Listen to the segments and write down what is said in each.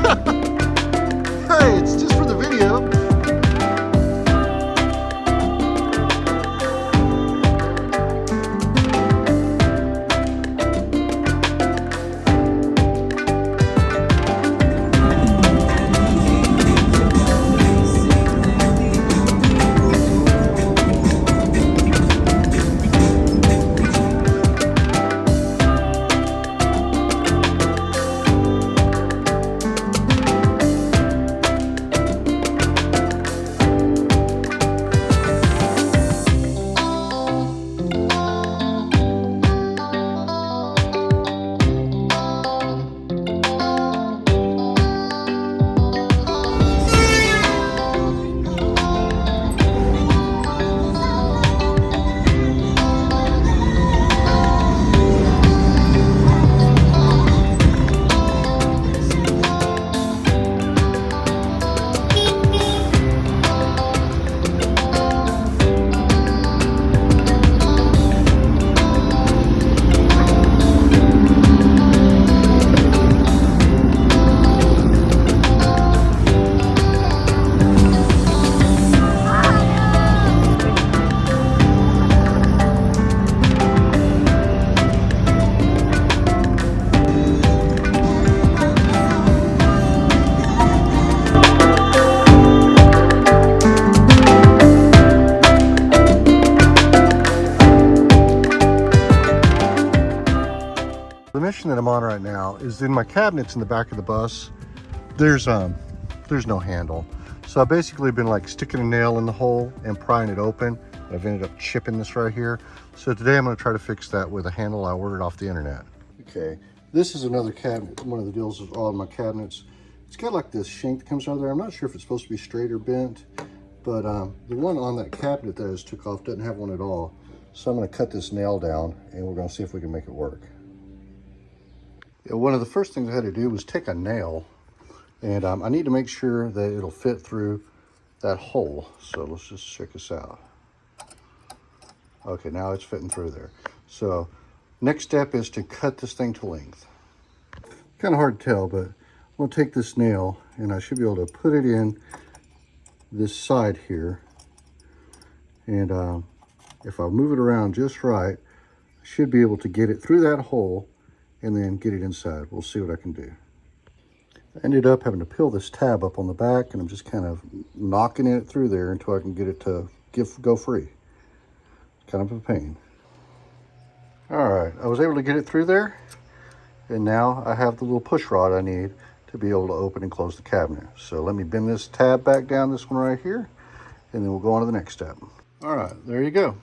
Hey, it's just for the video. The mission that I'm on right now is in my cabinets in the back of the bus. There's no handle. So I've basically been like sticking a nail in the hole and prying it open. I've ended up chipping this right here. So today I'm going to try to fix that with a handle I ordered off the internet. Okay, this is another cabinet. One of the deals with all of my cabinets. It's got like this shank that comes out of there. I'm not sure if it's supposed to be straight or bent, but the one on that cabinet that I just took off doesn't have one at all. So I'm going to cut this nail down and we're going to see if we can make it work. One of the first things I had to do was take a nail, and I need to make sure that it'll fit through that hole. So let's just check this out. Okay, now it's fitting through there. So next step is to cut this thing to length. Kind of hard to tell, but I'm going to take this nail and I should be able to put it in this side here. And if I move it around just right, I should be able to get it through that hole and then get it inside. We'll see what I can do. I ended up having to peel this tab up on the back, and I'm just kind of knocking it through there until I can get it to go free. Kind of a pain. All right, I was able to get it through there, and now I have the little push rod I need to be able to open and close the cabinet. So let me bend this tab back down, this one right here, and then we'll go on to the next step. All right, there you go.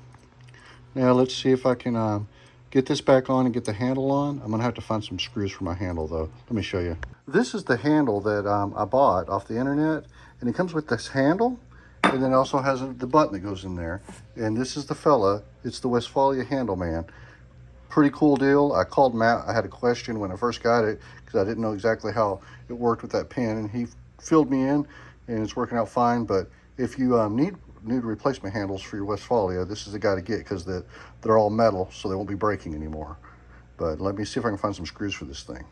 Now let's see if I can get this back on and get the handle on. I'm gonna have to find some screws for my handle though. Let me show you. This is the handle that I bought off the internet, and it comes with this handle, and then it also has the button that goes in there. And this is the fella, it's the Westfalia handle man. Pretty cool deal. I called Matt, I had a question when I first got it, because I didn't know exactly how it worked with that pin, and he filled me in, and it's working out fine. But if you need replacement handles for your Westfalia, this is the guy to get, because they're all metal, so they won't be breaking anymore. But let me see if I can find some screws for this thing.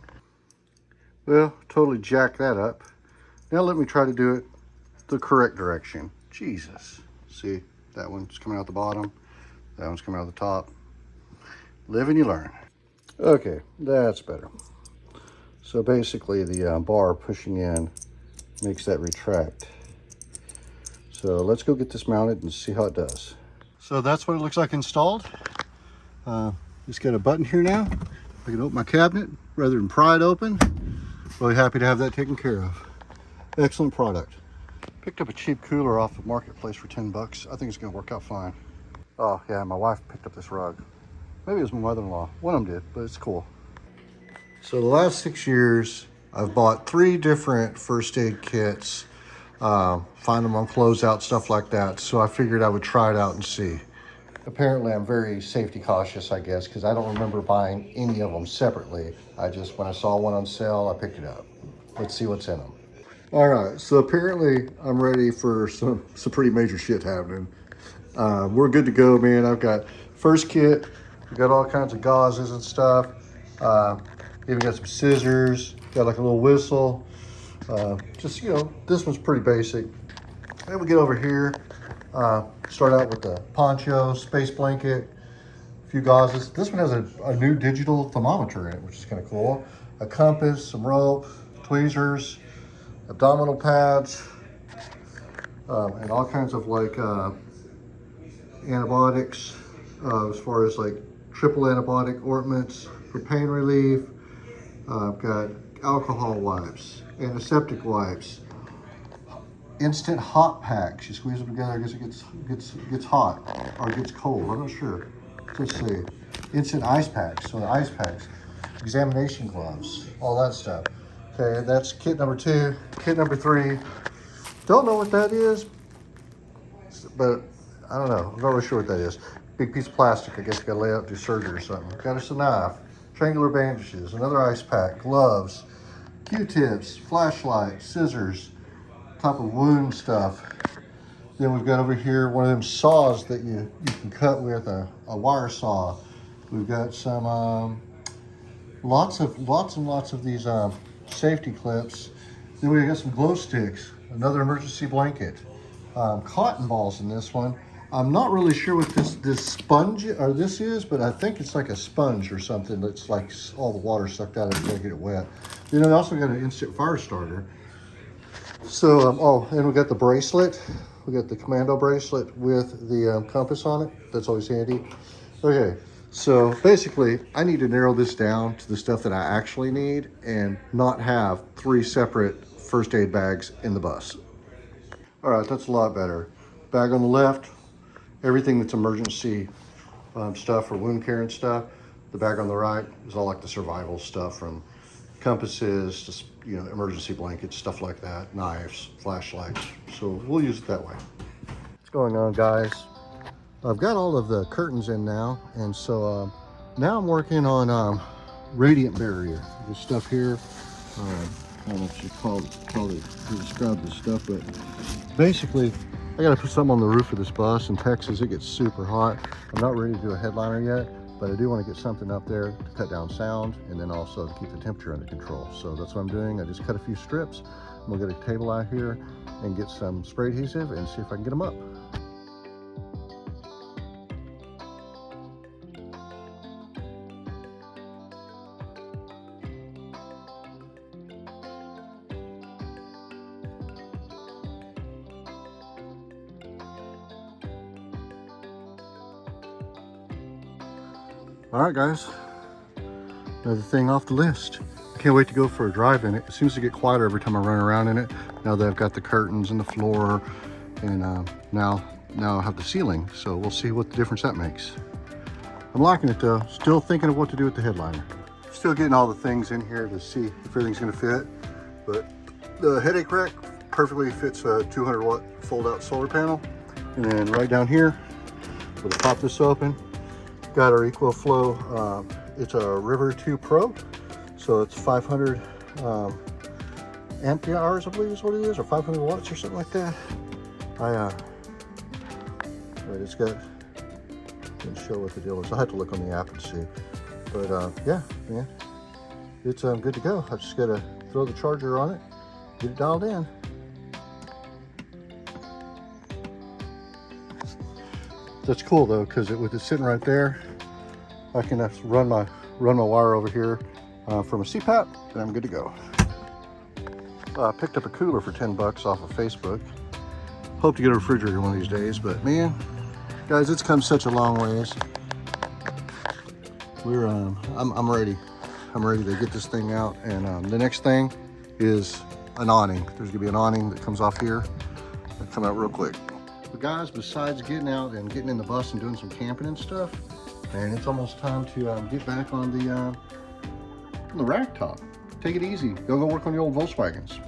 Well, totally jacked that up. Now let me try to do it the correct direction. Jesus. See, that one's coming out the bottom, that one's coming out the top. Live and you learn. Okay, that's better. So basically the bar pushing in makes that retract. So let's go get this mounted and see how it does. So that's what it looks like installed. Just got a button here now. I can open my cabinet rather than pry it open. Really happy to have that taken care of. Excellent product. Picked up a cheap cooler off the marketplace for 10 bucks. I think it's gonna work out fine. Oh yeah, my wife picked up this rug. Maybe it was my mother-in-law. One of them did, but it's cool. So the last 6 years, I've bought 3 different first aid kits. Find them on closeout, stuff like that. So I figured I would try it out and see. Apparently I'm very safety cautious, I guess, because I don't remember buying any of them separately. When I saw one on sale, I picked it up. Let's see what's in them. All right, so apparently I'm ready for some pretty major shit happening. We're good to go, man. I've got first kit, we've got all kinds of gauzes and stuff. Even got some scissors, got like a little whistle. Just, you know, this one's pretty basic. Then we get over here, start out with the poncho, space blanket, a few gauzes. This one has a new digital thermometer in it, which is kind of cool. A compass, some rope, tweezers, abdominal pads, and all kinds of like antibiotics, as far as like triple antibiotic ointments for pain relief. I've got alcohol wipes, antiseptic wipes, instant hot packs. You squeeze them together, I guess it gets hot or it gets cold. I'm not sure. Let's see. Instant ice packs. So the ice packs, examination gloves, all that stuff. Okay, that's kit number 2. Kit number 3. Don't know what that is, but I don't know. I'm not really sure what that is. Big piece of plastic. I guess you gotta lay out, do surgery or something. Got us a knife, triangular bandages, another ice pack, gloves, Q-tips, flashlight, scissors, type of wound stuff. Then we've got over here one of them saws that you can cut with a wire saw. We've got some lots and lots of these safety clips. Then we got some glow sticks, another emergency blanket, cotton balls in this one. I'm not really sure what this sponge or this is, but I think it's like a sponge or something that's like all the water sucked out of it to get it wet. You know, we also got an instant fire starter. So, oh, and we got the bracelet. We got the commando bracelet with the compass on it. That's always handy. Okay, so basically, I need to narrow this down to the stuff that I actually need and not have 3 separate first aid bags in the bus. All right, that's a lot better. Bag on the left, everything that's emergency stuff for wound care and stuff. The bag on the right is all like the survival stuff, from compasses, just, you know, emergency blankets, stuff like that, knives, flashlights. So we'll use it that way. What's going on, guys? I've got all of the curtains in now, and so now I'm working on radiant barrier. This stuff here, I don't know if you call it to describe this stuff, but basically I got to put something on the roof of this bus. In Texas, it gets super hot. I'm not ready to do a headliner yet, but I do want to get something up there to cut down sound and then also to keep the temperature under control. So that's what I'm doing. I just cut a few strips. I'm gonna get a table out here and get some spray adhesive and see if I can get them up. All right, guys, another thing off the list. Can't wait to go for a drive in it. It seems to get quieter every time I run around in it. Now that I've got the curtains and the floor, and now I have the ceiling. So we'll see what the difference that makes. I'm liking it though. Still thinking of what to do with the headliner. Still getting all the things in here to see if everything's gonna fit. But the headache rack perfectly fits a 200-watt fold-out solar panel. And then right down here, we'll pop this open. Got our EcoFlow, it's a River 2 Pro, so it's 500 ampere hours, I believe is what it is, or 500 watts or something like that. Wait, it's got, didn't show what the deal is. I'll have to look on the app and see. But yeah, man, it's good to go. I just gotta throw the charger on it, get it dialed in. That's cool though, because with it sitting right there, I can run my wire over here from a CPAP, and I'm good to go. I picked up a cooler for 10 bucks off of Facebook. Hope to get a refrigerator one of these days, but man, guys, it's come such a long ways. We're I'm ready. I'm ready to get this thing out, and the next thing is an awning. There's gonna be an awning that comes off here. It'll come out real quick. But guys, besides getting out and getting in the bus and doing some camping and stuff, man, it's almost time to get back on the rack top. Take it easy. Go work on your old Volkswagens.